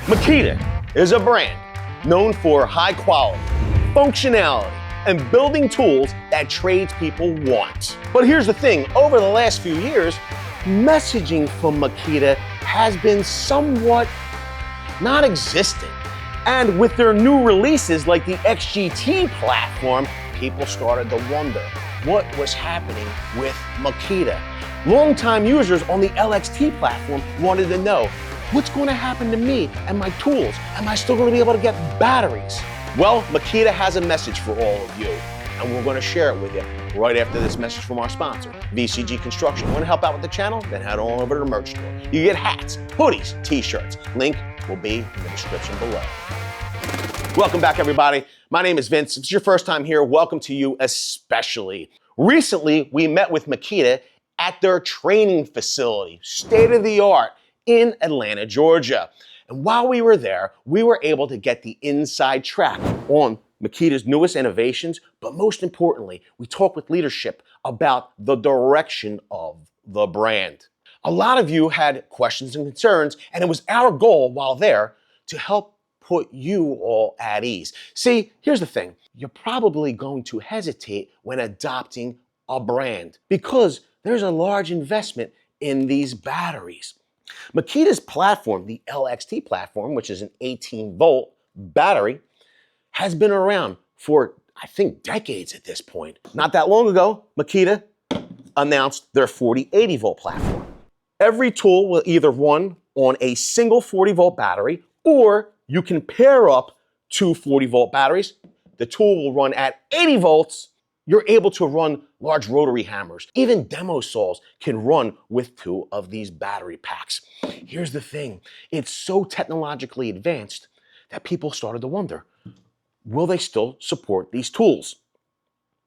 Makita is a brand known for high quality, functionality, and building tools that tradespeople want. But here's the thing, over the last few years, messaging from Makita has been somewhat non-existent. And with their new releases like the X20 platform, people started to wonder what was happening with Makita. Longtime users on the LXT platform wanted to know, what's going to happen to me and my tools? Am I still going to be able to get batteries? Well, Makita has a message for all of you, and we're going to share it with you right after this message from our sponsor, VCG Construction. Want to help out with the channel? Then head on over to the merch store. You get hats, hoodies, t-shirts. Link will be in the description below. Welcome back, everybody. My name is Vince. If it's your first time here, welcome to you especially. Recently, we met with Makita at their training facility, state-of-the-art, in Atlanta, Georgia. And while we were there, we were able to get the inside track on Makita's newest innovations, but most importantly, we talked with leadership about the direction of the brand. A lot of you had questions and concerns, and it was our goal while there to help put you all at ease. See, here's the thing. You're probably going to hesitate when adopting a brand because there's a large investment in these batteries. Makita's platform, the LXT platform, which is an 18-volt battery, has been around for, I think, decades at this point. Not that long ago, Makita announced their 40-80-volt platform. Every tool will either run on a single 40-volt battery, or you can pair up two 40-volt batteries. The tool will run at 80 volts. You're able to run large rotary hammers. Even demo saws can run with two of these battery packs. Here's the thing. It's so technologically advanced that people started to wonder, will they still support these tools?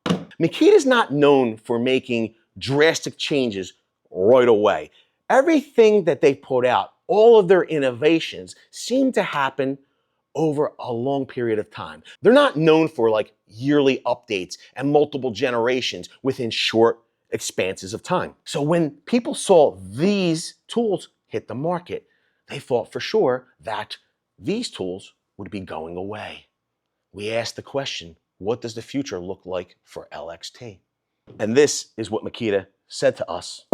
Makita is not known for making drastic changes right away. Everything that they put out, all of their innovations, seem to happen over a long period of time. They're not known for like yearly updates and multiple generations within short expanses of time. So when people saw these tools hit the market, they thought for sure that these tools would be going away. We asked the question, what does the future look like for LXT? And this is what Makita said to us.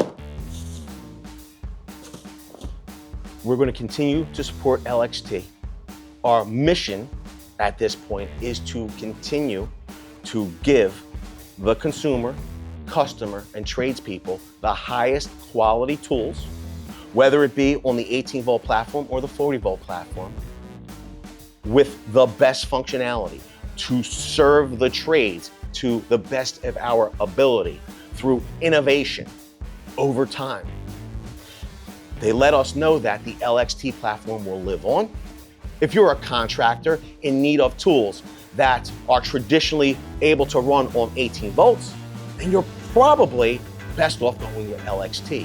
We're going to continue to support LXT. Our mission at this point is to continue to give the consumer, customer, and tradespeople the highest quality tools, whether it be on the 18-volt platform or the 40-volt platform, with the best functionality to serve the trades to the best of our ability through innovation over time. They let us know that the LXT platform will live on. If you're a contractor in need of tools that are traditionally able to run on 18 volts, then you're probably best off going with LXT.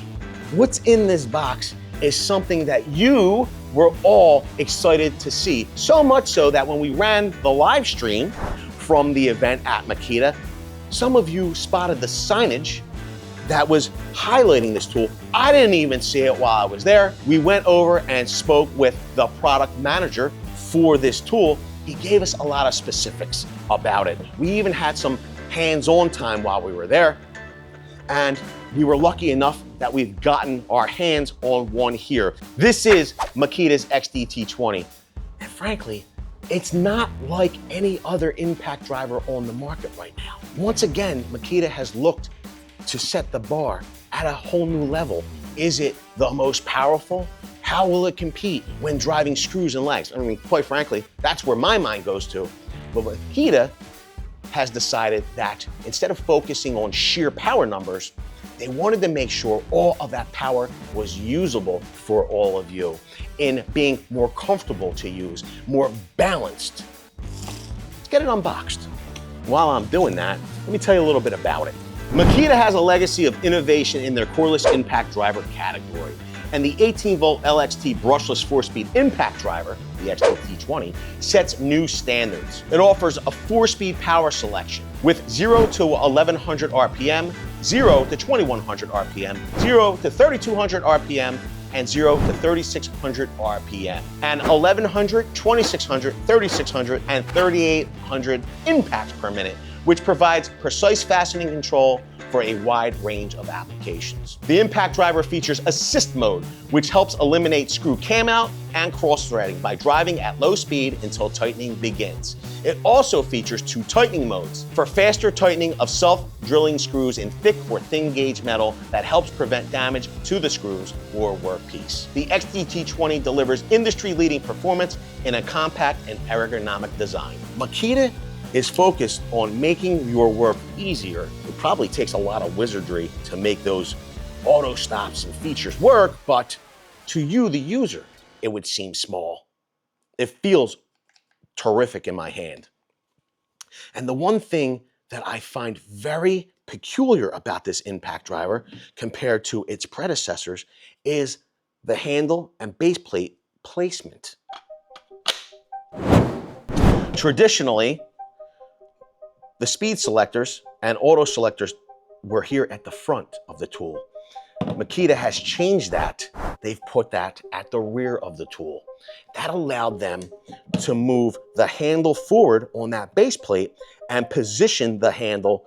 What's in this box is something that you were all excited to see. So much so that when we ran the live stream from the event at Makita, some of you spotted the signage that was highlighting this tool. I didn't even see it while I was there. We went over and spoke with the product manager for this tool. He gave us a lot of specifics about it. We even had some hands-on time while we were there. And we were lucky enough that we've gotten our hands on one here. This is Makita's X20. And frankly, it's not like any other impact driver on the market right now. Once again, Makita has looked to set the bar at a whole new level. Is it the most powerful? How will it compete when driving screws and legs? I mean, quite frankly, that's where my mind goes to. But Makita has decided that instead of focusing on sheer power numbers, they wanted to make sure all of that power was usable for all of you in being more comfortable to use, more balanced. Let's get it unboxed. While I'm doing that, let me tell you a little bit about it. Makita has a legacy of innovation in their cordless impact driver category, and the 18-volt LXT brushless 4-speed impact driver, the X20, sets new standards. It offers a 4-speed power selection with 0 to 1100 RPM, 0 to 2100 RPM, 0 to 3200 RPM, and 0 to 3,600 RPM, and 1,100, 2,600, 3,600, and 3,800 impacts per minute, which provides precise fastening control for a wide range of applications. The impact driver features assist mode, which helps eliminate screw cam out and cross threading by driving at low speed until tightening begins. It also features 2 tightening modes for faster tightening of self-drilling screws in thick or thin gauge metal that helps prevent damage to the screws or workpiece. The XDT20 delivers industry-leading performance in a compact and ergonomic design. Makita is focused on making your work easier. It probably takes a lot of wizardry to make those auto stops and features work, but to you, the user, it would seem small. It feels terrific in my hand. And the one thing that I find very peculiar about this impact driver compared to its predecessors is the handle and base plate placement. Traditionally, the speed selectors and auto selectors were here at the front of the tool. Makita has changed that. They've put that at the rear of the tool. That allowed them to move the handle forward on that base plate and position the handle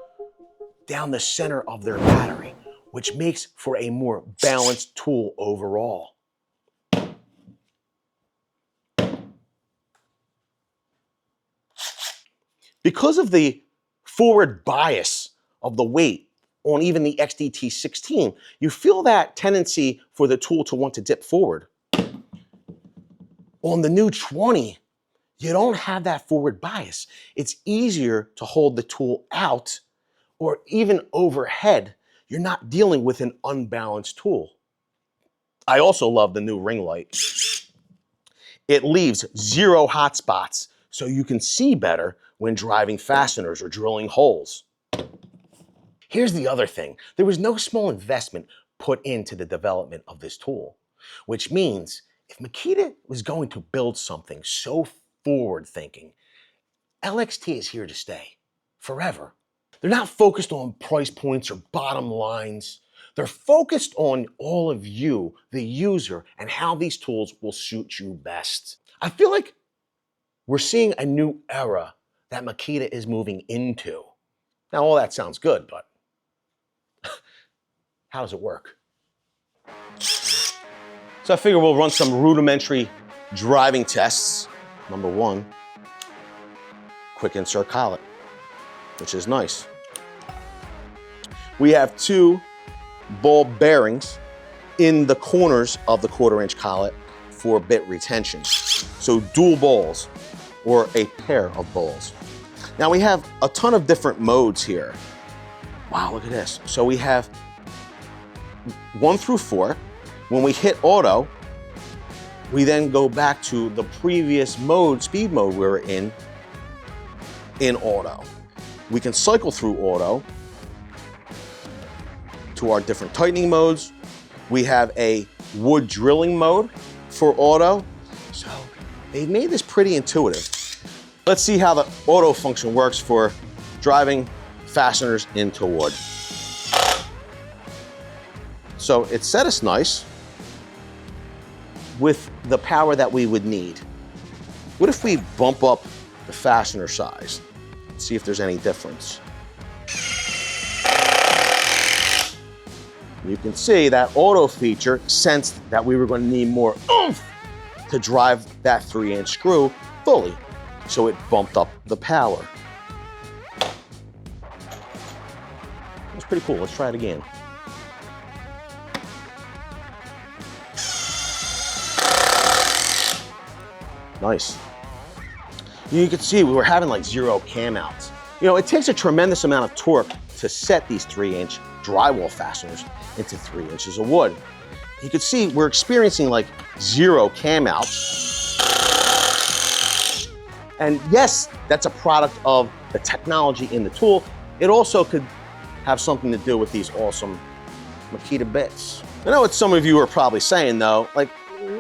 down the center of their battery, which makes for a more balanced tool overall. Because of the forward bias of the weight on even the XDT16, you feel that tendency for the tool to want to dip forward. On the new 20, you don't have that forward bias. It's easier to hold the tool out or even overhead. You're not dealing with an unbalanced tool. I also love the new ring light. It leaves 0 hot spots, so you can see better when driving fasteners or drilling holes. Here's the other thing. There was no small investment put into the development of this tool, which means if Makita was going to build something so forward-thinking, LXT is here to stay forever. They're not focused on price points or bottom lines. They're focused on all of you, the user, and how these tools will suit you best. I feel like we're seeing a new era that Makita is moving into. Now, all that sounds good, but how does it work? So I figure we'll run some rudimentary driving tests. Number 1, quick insert collet, which is nice. We have 2 ball bearings in the corners of the 1/4-inch collet for bit retention. So dual balls or a pair of balls. Now we have a ton of different modes here. Wow, look at this. So we have 1 through 4. When we hit auto, we then go back to the previous mode, speed mode we were in auto. We can cycle through auto to our different tightening modes. We have a wood drilling mode for auto. So they've made this pretty intuitive. Let's see how the auto function works for driving fasteners into wood. So it set us nice with the power that we would need. What if we bump up the fastener size? See if there's any difference. You can see that auto feature sensed that we were going to need more oomph to drive that 3-inch screw fully. So it bumped up the power. That's pretty cool. Let's try it again. Nice. You can see we were having like 0 cam outs. You know, it takes a tremendous amount of torque to set these 3-inch drywall fasteners into 3 inches of wood. You can see we're experiencing like 0 cam outs. And yes, that's a product of the technology in the tool. It also could have something to do with these awesome Makita bits. I know what some of you are probably saying though, like,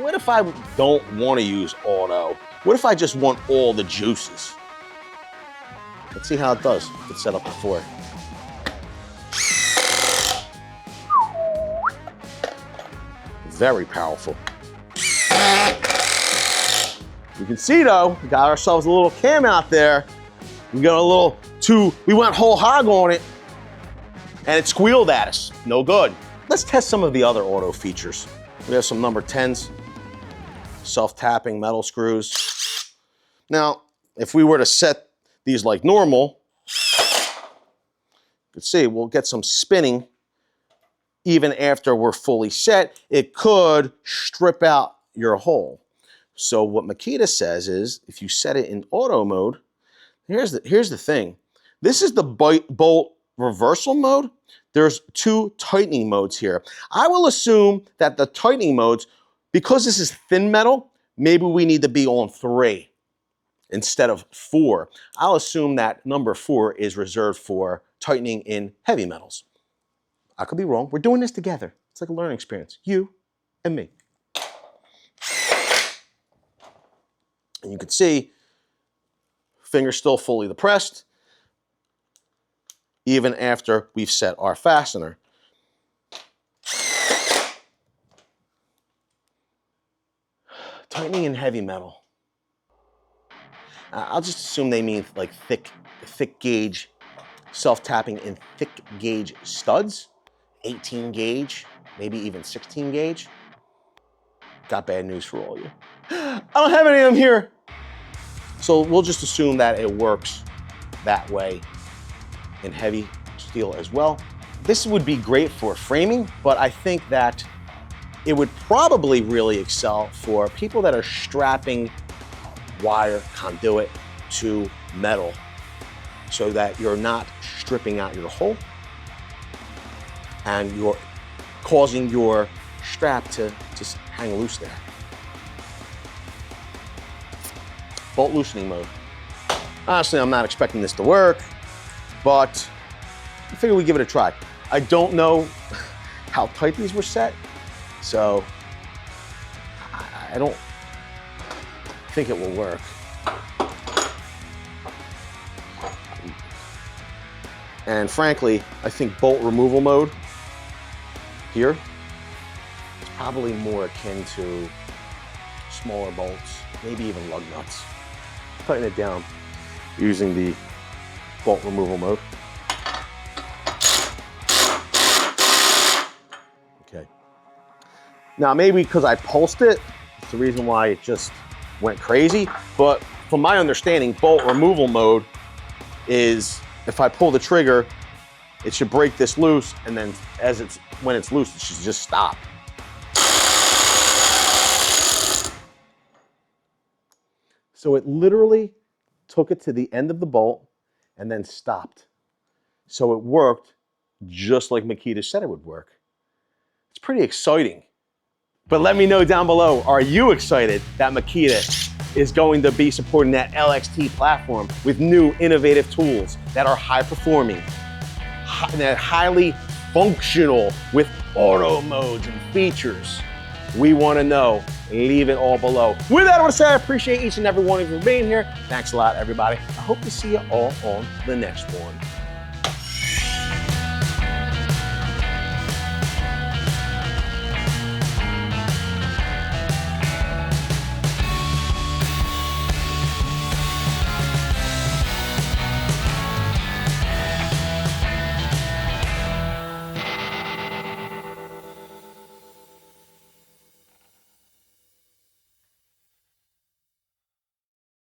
what if I don't want to use auto? What if I just want all the juices? Let's see how it does if it's set up before. Very powerful. You can see though, we got ourselves a little cam out there. We got a little we went whole hog on it and it squealed at us. No good. Let's test some of the other auto features. We have some number 10s, self-tapping metal screws. Now, if we were to set these like normal, you can see we'll get some spinning even after we're fully set. It could strip out your hole. So what Makita says is, if you set it in auto mode, here's the thing. This is the bolt reversal mode. There's 2 tightening modes here. I will assume that the tightening modes, because this is thin metal, maybe we need to be on 3 instead of 4. I'll assume that number 4 is reserved for tightening in heavy metals. I could be wrong. We're doing this together. It's like a learning experience. You and me. And you can see, finger's still fully depressed, even after we've set our fastener. Tightening in heavy metal. I'll just assume they mean like thick gauge, self-tapping in thick gauge studs, 18 gauge, maybe even 16 gauge. Got bad news for all of you. I don't have any of them here. So we'll just assume that it works that way in heavy steel as well. This would be great for framing, but I think that it would probably really excel for people that are strapping wire conduit to metal so that you're not stripping out your hole and you're causing your strap to just hang loose there. Bolt loosening mode. Honestly, I'm not expecting this to work, but I figure we give it a try. I don't know how tight these were set, so I don't think it will work. And frankly, I think bolt removal mode here is probably more akin to smaller bolts, maybe even lug nuts. Tighten it down using the bolt removal mode. Okay. Now maybe because I pulsed it, it's the reason why it just went crazy, but from my understanding, bolt removal mode is if I pull the trigger, it should break this loose, and then when it's loose, it should just stop. So it literally took it to the end of the bolt and then stopped. So it worked just like Makita said it would work. It's pretty exciting. But let me know down below, are you excited that Makita is going to be supporting that LXT platform with new innovative tools that are high performing, that highly functional with auto modes and features? We want to know. Leave it all below. With that, I want to say I appreciate each and every one of you for being here. Thanks a lot, everybody. I hope to see you all on the next one.